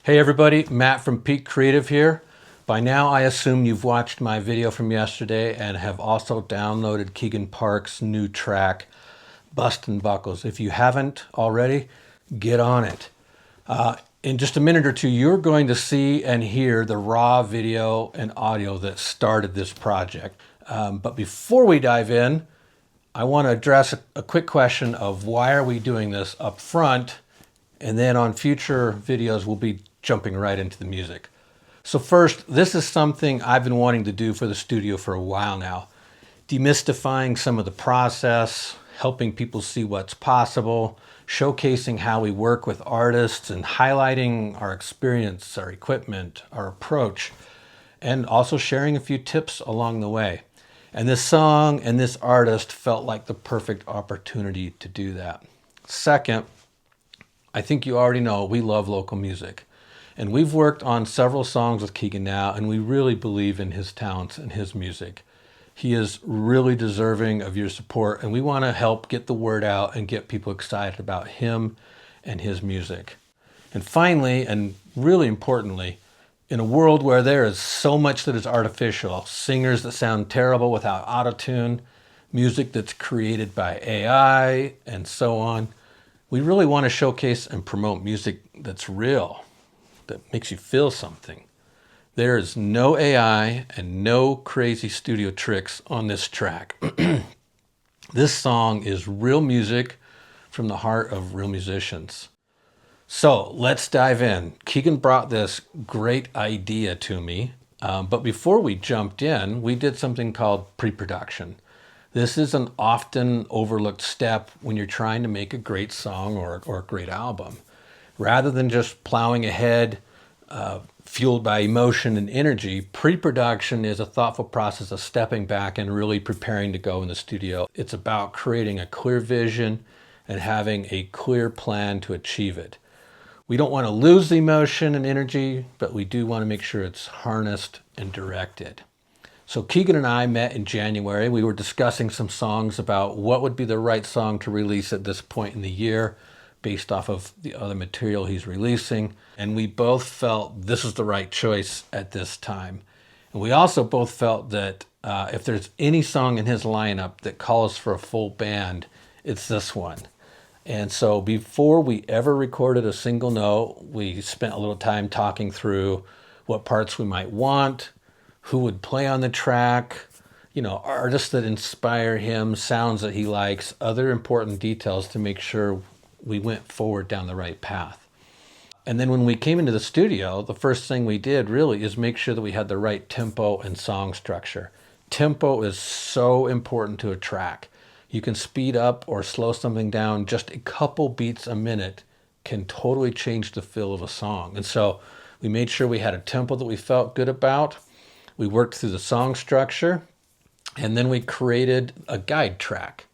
Hey everybody, Matt from Peak Creative here. By now I assume you've watched my video from yesterday and have also downloaded Keagan Park's new track, Bustin Buckles. If you haven't already, get on it. In just a minute or two, you're going to see and hear the raw video and audio that started this project. But before we dive in, I want to address a quick question of why are we doing this up front, and then on future videos we'll be jumping right into the music. So first, this is something I've been wanting to do for the studio for a while now. Demystifying some of the process, helping people see what's possible, showcasing how we work with artists and highlighting our experience, our equipment, our approach, and also sharing a few tips along the way. And this song and this artist felt like the perfect opportunity to do that. Second, I think you already know we love local music. And we've worked on several songs with Keagan now, and we really believe in his talents and his music. He is really deserving of your support, and we want to help get the word out and get people excited about him and his music. And finally, and really importantly, in a world where there is so much that is artificial, singers that sound terrible without autotune, music that's created by AI, and so on, we really want to showcase and promote music that's real, that makes you feel something. There is no AI and no crazy studio tricks on this track. This song is real music from the heart of real musicians. So let's dive in. Keagan brought this great idea to me, but before we jumped in, we did something called pre-production. This is an often overlooked step when you're trying to make a great song or a great album. Rather than just plowing ahead, fueled by emotion and energy, pre-production is a thoughtful process of stepping back and really preparing to go in the studio. It's about creating a clear vision and having a clear plan to achieve it. We don't want to lose the emotion and energy, but we do want to make sure it's harnessed and directed. So Keagan and I met in January. We were discussing some songs about what would be the right song to release at this point in the year based off of the other material he's releasing. And we both felt this is the right choice at this time. And we also both felt that if there's any song in his lineup that calls for a full band, it's this one. And so before we ever recorded a single note, we spent a little time talking through what parts we might want, who would play on the track, artists that inspire him, sounds that he likes, other important details to make sure we went forward down the right path. And then when we came into the studio, the first thing we did really is make sure that we had the right tempo and song structure. Tempo is so important to a track. You can speed up or slow something down. Just a couple beats a minute can totally change the feel of a song. And so we made sure we had a tempo that we felt good about. We worked through the song structure, and then we created a guide track.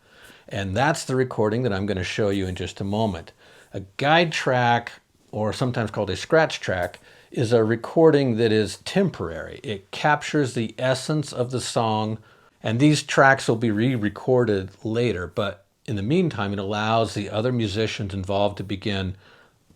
And that's the recording that I'm going to show you in just a moment. A guide track, or sometimes called a scratch track, is a recording that is temporary. It captures the essence of the song, and these tracks will be re-recorded later, but in the meantime, it allows the other musicians involved to begin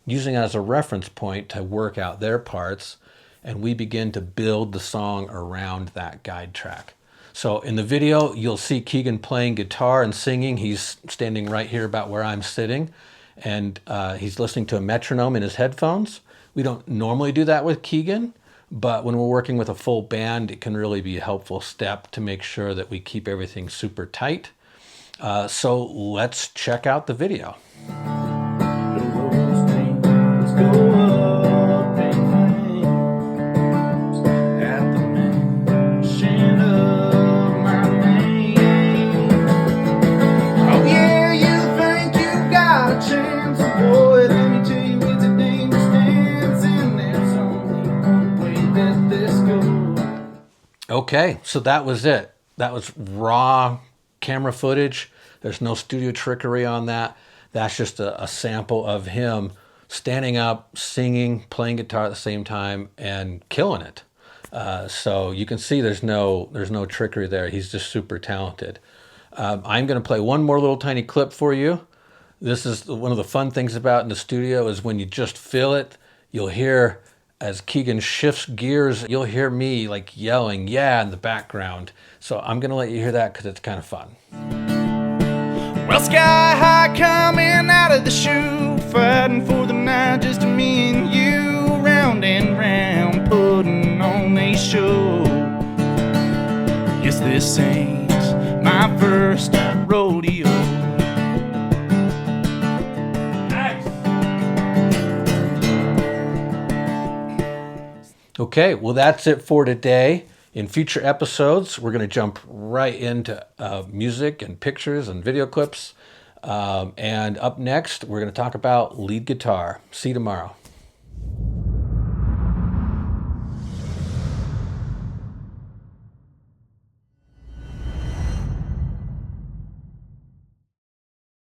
using it as a reference point to work out their parts, and we begin to build the song around that guide track. So in the video, you'll see Keagan playing guitar and singing. He's standing right here about where I'm sitting, and he's listening to a metronome in his headphones. We don't normally do that with Keagan, but when we're working with a full band, it can really be a helpful step to make sure that we keep everything super tight. So let's check out the video. Okay, so that was it. That was raw camera footage. There's no studio trickery on that. That's just a sample of him standing up, singing, playing guitar at the same time, and killing it. So you can see there's no trickery there. He's just super talented. I'm going to play one more little tiny clip for you. This is one of the fun things about in the studio is when you just feel it, You'll hear as Keagan shifts gears, you'll hear me like yelling, yeah, in the background. So I'm gonna let you hear that because it's kind of fun. Well, sky high coming out of the chute, fighting for the night, just me and you, round and round, putting on a show. Yes, this ain't my first rodeo. Okay, well, that's it for today. In future episodes, we're going to jump right into music and pictures and video clips. And up next, we're going to talk about lead guitar. See you tomorrow.